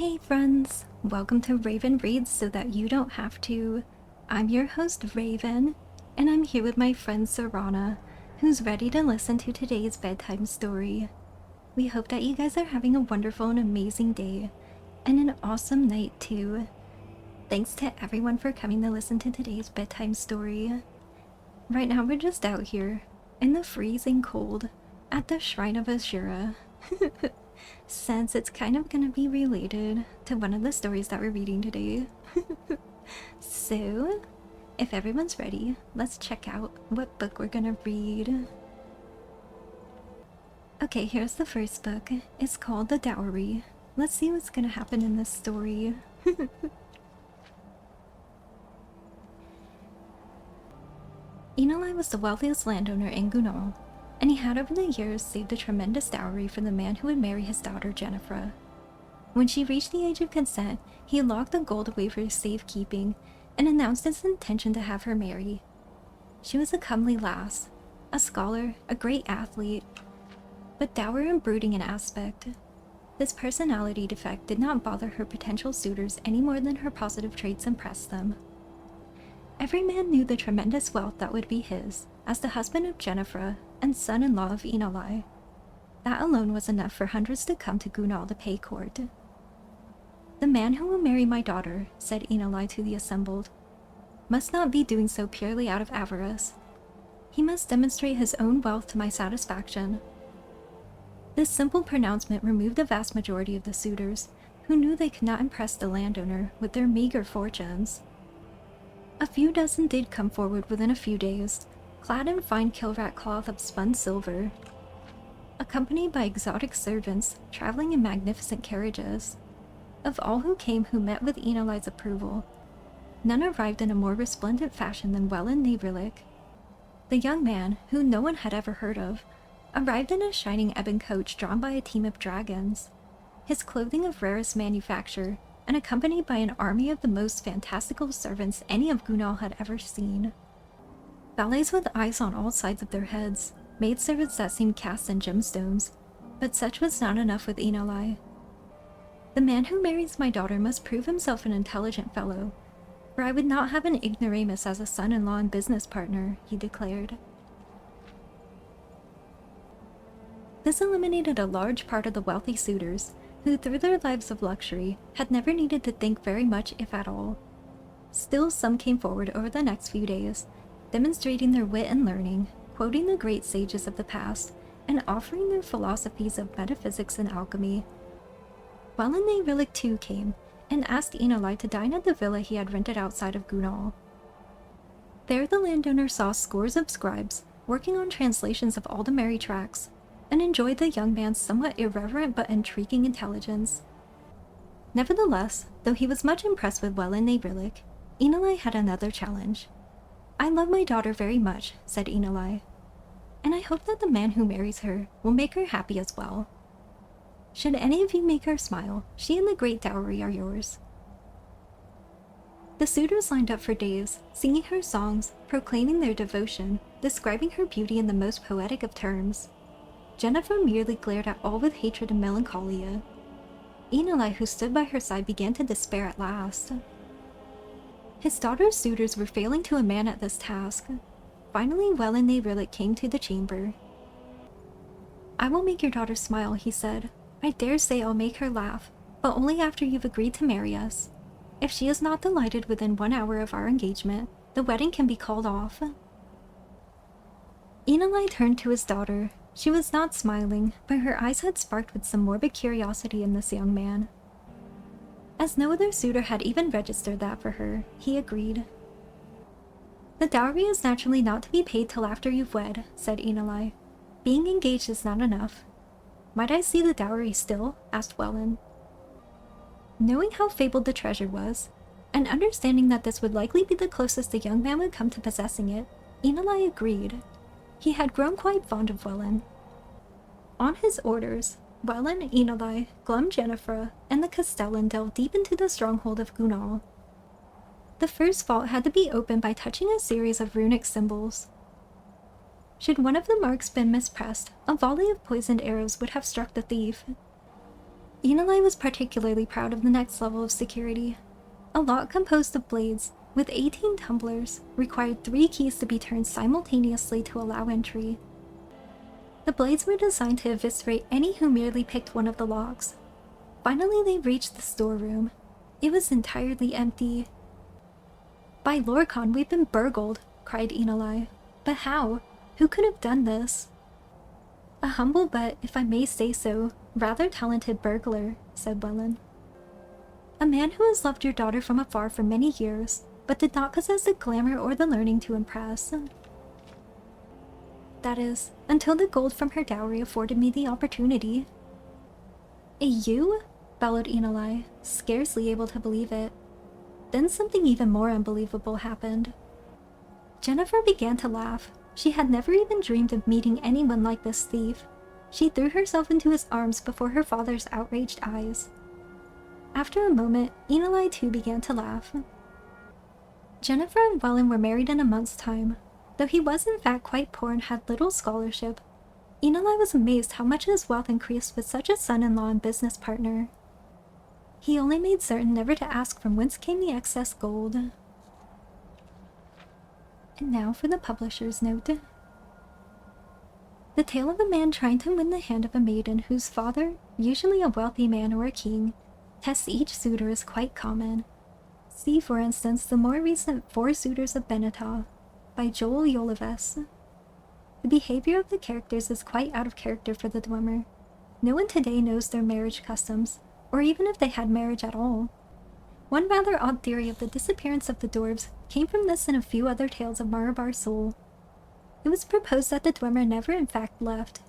Hey friends, welcome to Raven Reads So That You Don't Have To. I'm your host Raven, and I'm here with my friend Serana, who's ready to listen to today's bedtime story. We hope that you guys are having a wonderful and amazing day, and an awesome night too. Thanks to everyone for coming to listen to today's bedtime story. Right now we're just out here, in the freezing cold, at the Shrine of Azura. Since it's kind of gonna be related to one of the stories that we're reading today. So, if everyone's ready, let's check out what book we're gonna read. Okay, here's the first book. It's called The Dowry. Let's see what's gonna happen in this story. Inalai was the wealthiest landowner in Gunal, and he had over the years saved a tremendous dowry for the man who would marry his daughter Jennifer. When she reached the age of consent, he locked the gold away for safekeeping and announced his intention to have her marry. She was a comely lass, a scholar, a great athlete, but dour and brooding in aspect. This personality defect did not bother her potential suitors any more than her positive traits impressed them. Every man knew the tremendous wealth that would be his as the husband of Jennifer and son-in-law of Inalai. That alone was enough for hundreds to come to Gunal to pay court. "The man who will marry my daughter," said Inalai to the assembled, "must not be doing so purely out of avarice. He must demonstrate his own wealth to my satisfaction." This simple pronouncement removed the vast majority of the suitors, who knew they could not impress the landowner with their meager fortunes. A few dozen did come forward within a few days, clad in fine kilrat cloth of spun silver, accompanied by exotic servants traveling in magnificent carriages. Of all who came who met with Inalai's approval, none arrived in a more resplendent fashion than Welland Neverlick. The young man, who no one had ever heard of, arrived in a shining ebon coach drawn by a team of dragons, his clothing of rarest manufacture, and accompanied by an army of the most fantastical servants any of Gunal had ever seen. Valets with eyes on all sides of their heads, maidservants that seemed cast in gemstones, but such was not enough with Inalai. "The man who marries my daughter must prove himself an intelligent fellow, for I would not have an ignoramus as a son-in-law and business partner," he declared. This eliminated a large part of the wealthy suitors, who through their lives of luxury had never needed to think very much, if at all. Still, some came forward over the next few days, demonstrating their wit and learning, quoting the great sages of the past, and offering their philosophies of metaphysics and alchemy. Welland Neverlick too came, and asked Inalai to dine at the villa he had rented outside of Gunal. There the landowner saw scores of scribes, working on translations of all the merry tracts, and enjoyed the young man's somewhat irreverent but intriguing intelligence. Nevertheless, though he was much impressed with Welland Neverlick, Inalai had another challenge. "I love my daughter very much," said Inalai, "and I hope that the man who marries her will make her happy as well. Should any of you make her smile, she and the great dowry are yours." The suitors lined up for days, singing her songs, proclaiming their devotion, describing her beauty in the most poetic of terms. Jennifer merely glared at all with hatred and melancholia. Inalai, who stood by her side, began to despair at last. His daughter's suitors were failing to a man at this task. Finally, Welland Neverlick came to the chamber. "I will make your daughter smile," he said. "I dare say I'll make her laugh, but only after you've agreed to marry us. If she is not delighted within 1 hour of our engagement, the wedding can be called off." Inalai turned to his daughter. She was not smiling, but her eyes had sparked with some morbid curiosity in this young man. As no other suitor had even registered that for her, he agreed. "The dowry is naturally not to be paid till after you've wed," said Inalai. "Being engaged is not enough." "Might I see the dowry still?" asked Welland. Knowing how fabled the treasure was, and understanding that this would likely be the closest the young man would come to possessing it, Inalai agreed. He had grown quite fond of Welland. On his orders, Welland, Inalai, glum Jennifer, and the Castellan delved deep into the stronghold of Gunal. The first vault had to be opened by touching a series of runic symbols. Should one of the marks been mispressed, a volley of poisoned arrows would have struck the thief. Enoli was particularly proud of the next level of security. A lock composed of blades, with 18 tumblers, required 3 keys to be turned simultaneously to allow entry. The blades were designed to eviscerate any who merely picked one of the locks. Finally, they reached the storeroom. It was entirely empty. "By Lorcan, we've been burgled," cried Enoli. "But how? Who could have done this?" "A humble but, if I may say so, rather talented burglar," said Wellen. "A man who has loved your daughter from afar for many years, but did not possess the glamour or the learning to impress. That is, until the gold from her dowry afforded me the opportunity." "You?" bellowed Enoli, scarcely able to believe it. Then something even more unbelievable happened. Jennifer began to laugh. She had never even dreamed of meeting anyone like this thief. She threw herself into his arms before her father's outraged eyes. After a moment, Enoli too began to laugh. Jennifer and Wellen were married in a month's time. Though he was in fact quite poor and had little scholarship, Enoli was amazed how much his wealth increased with such a son-in-law and business partner. He only made certain never to ask from whence came the excess gold. And now for the publisher's note. The tale of a man trying to win the hand of a maiden whose father, usually a wealthy man or a king, tests each suitor is quite common. See, for instance, the more recent Four Suitors of Benetah by Joel Yolives. The behavior of the characters is quite out of character for the dwemer. No one today knows their marriage customs, or even if they had marriage at all. One rather odd theory of the disappearance of the dwarves came from this and a few other tales of Marabar Sol. It was proposed that the dwemer never in fact left.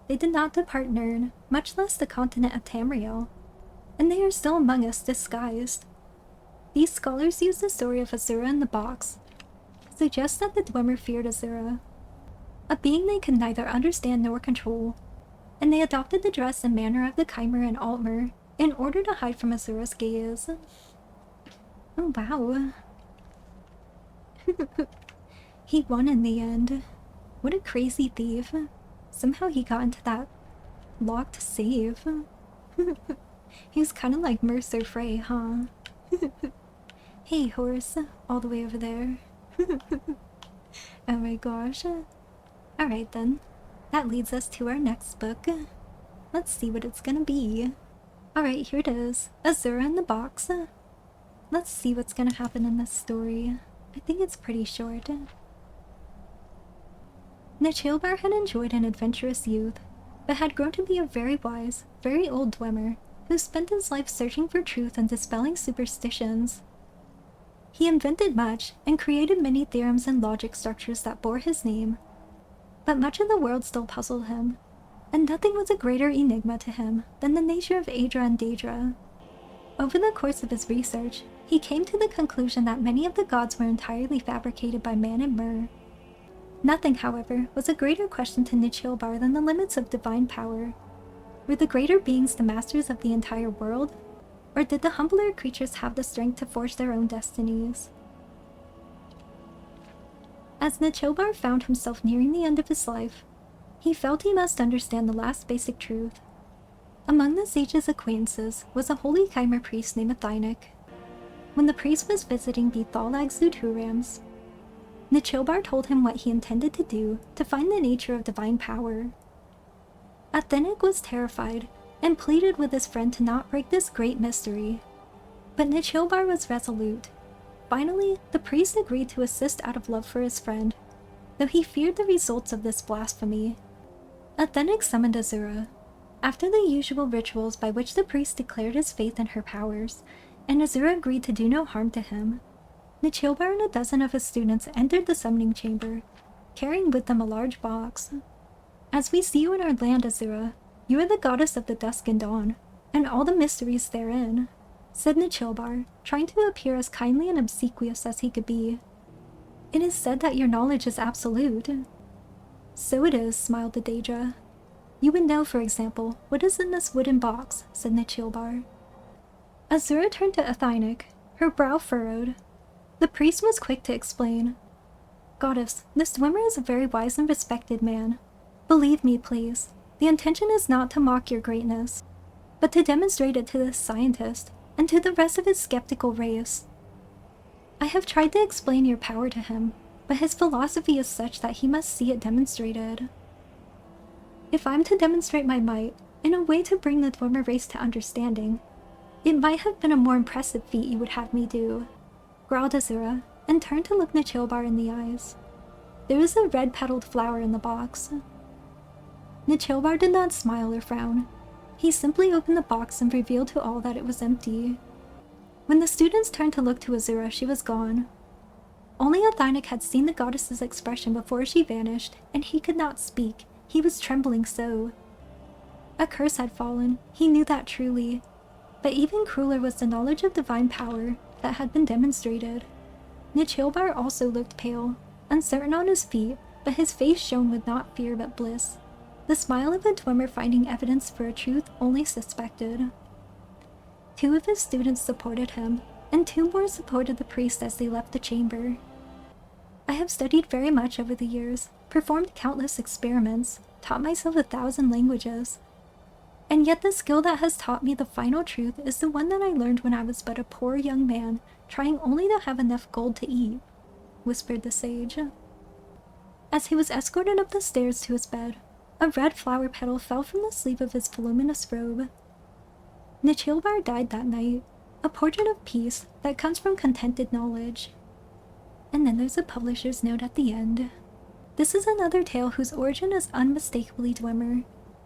They did not depart Nirn, much less the continent of Tamriel, and they are still among us disguised. These scholars use the story of Azura in the box, suggest that the dwemer feared Azura, a being they could neither understand nor control, and they adopted the dress and manner of the Chimer and Altmer in order to hide from Azura's gaze. Oh wow. He won in the end. What a crazy thief. Somehow he got into that locked safe. He was kind of like Mercer Frey, huh? Hey horse, all the way over there. Oh my gosh. Alright then, that leads us to our next book. Let's see what it's gonna be. Alright, here it is. Azura in the box. Let's see what's gonna happen in this story. I think it's pretty short. Nichilbar had enjoyed an adventurous youth, but had grown to be a very wise, very old dwemer, who spent his life searching for truth and dispelling superstitions. He invented much, and created many theorems and logic structures that bore his name. But much of the world still puzzled him, and nothing was a greater enigma to him than the nature of Aedra and Daedra. Over the course of his research, he came to the conclusion that many of the gods were entirely fabricated by man and Myr. Nothing, however, was a greater question to Nichilbar than the limits of divine power. Were the greater beings the masters of the entire world? Or did the humbler creatures have the strength to forge their own destinies? As Nichilbar found himself nearing the end of his life, he felt he must understand the last basic truth. Among the sage's acquaintances was a holy Chimer priest named Athynic. When the priest was visiting the Thalag Zuturams, Nichilbar told him what he intended to do to find the nature of divine power. Athynic was terrified and pleaded with his friend to not break this great mystery. But Nichilbar was resolute. Finally, the priest agreed to assist out of love for his friend, though he feared the results of this blasphemy. Athynic summoned Azura. After the usual rituals by which the priest declared his faith in her powers, and Azura agreed to do no harm to him, Nichilbar and a dozen of his students entered the summoning chamber, carrying with them a large box. "As we see you in our land, Azura, you are the goddess of the dusk and dawn, and all the mysteries therein," said Nichilbar, trying to appear as kindly and obsequious as he could be. "It is said that your knowledge is absolute." "So it is," smiled the Daedra. "You would know, for example, what is in this wooden box," said Nichilbar. Azura turned to Athynic, her brow furrowed. The priest was quick to explain. "Goddess, this dwemer is a very wise and respected man. Believe me, please. The intention is not to mock your greatness. but to demonstrate it to this scientist and to the rest of his skeptical race. I have tried to explain your power to him, but his philosophy is such that he must see it demonstrated. If I'm to demonstrate my might in a way to bring the dwemer race to understanding, it might have been a more impressive feat you would have me do, growled Azura, and turned to look Nichilbar in the eyes. There was a red-petaled flower in the box. Nichilbar did not smile or frown. He simply opened the box and revealed to all that it was empty. When the students turned to look to Azura, she was gone. Only Athynic had seen the goddess's expression before she vanished, and he could not speak. He was trembling so. A curse had fallen, he knew that truly. But even crueler was the knowledge of divine power that had been demonstrated. Nichilbar also looked pale, uncertain on his feet, but his face shone with not fear but bliss. The smile of a dwemer finding evidence for a truth only suspected. 2 of his students supported him, and 2 more supported the priest as they left the chamber. I have studied very much over the years, performed countless experiments, taught myself 1,000 languages. And yet the skill that has taught me the final truth is the one that I learned when I was but a poor young man, trying only to have enough gold to eat, whispered the sage. As he was escorted up the stairs to his bed, a red flower petal fell from the sleeve of his voluminous robe. Nichilbar died that night, a portrait of peace that comes from contented knowledge. And then there's a publisher's note at the end. This is another tale whose origin is unmistakably dwemer.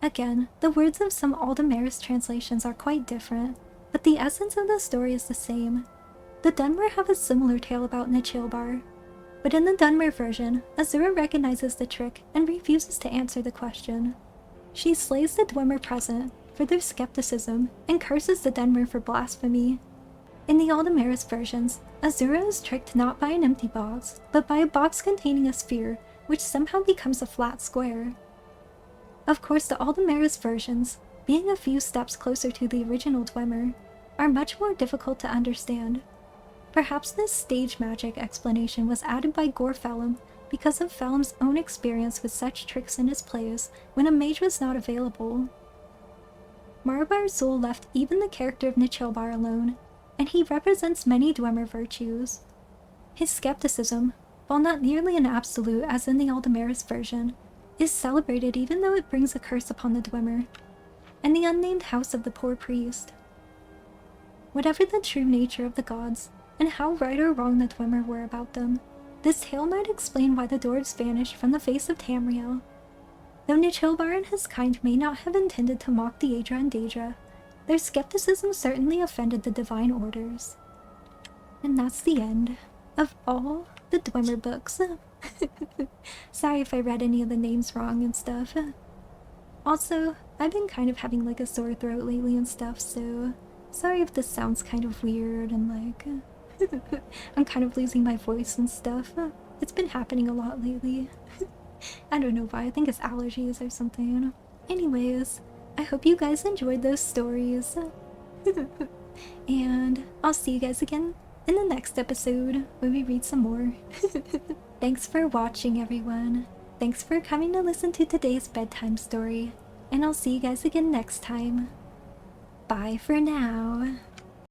Again, the words of some Aldemaris translations are quite different, but the essence of the story is the same. The Dunmer have a similar tale about Nichilbar, but in the Dunmer version, Azura recognizes the trick and refuses to answer the question. She slays the Dwemer present for their skepticism and curses the Dunmer for blasphemy. In the Aldemaris versions, Azura is tricked not by an empty box, but by a box containing a sphere, which somehow becomes a flat square. Of course, the Aldemaris versions, being a few steps closer to the original Dwemer, are much more difficult to understand. Perhaps this stage magic explanation was added by Gorfellam because of Fellam's own experience with such tricks in his plays when a mage was not available. Marbar's soul left even the character of Nichilbar alone, and he represents many Dwemer virtues. His skepticism, while not nearly an absolute as in the Aldemaris version, is celebrated even though it brings a curse upon the Dwemer, and the unnamed house of the poor priest. Whatever the true nature of the gods, and how right or wrong the Dwemer were about them, this tale might explain why the dwarves vanished from the face of Tamriel. Though Nichilbar and his kind may not have intended to mock the Aedra and Daedra, their skepticism certainly offended the divine orders. And that's the end of all the Dwemer books. Sorry if I read any of the names wrong and stuff. Also, I've been kind of having like a sore throat lately and stuff, so sorry if this sounds kind of weird and like I'm kind of losing my voice and stuff. It's been happening a lot lately. I don't know why, I think it's allergies or something. Anyways, I hope you guys enjoyed those stories. And I'll see you guys again in the next episode when we read some more. Thanks for watching, everyone. Thanks for coming to listen to today's bedtime story. And I'll see you guys again next time. Bye for now.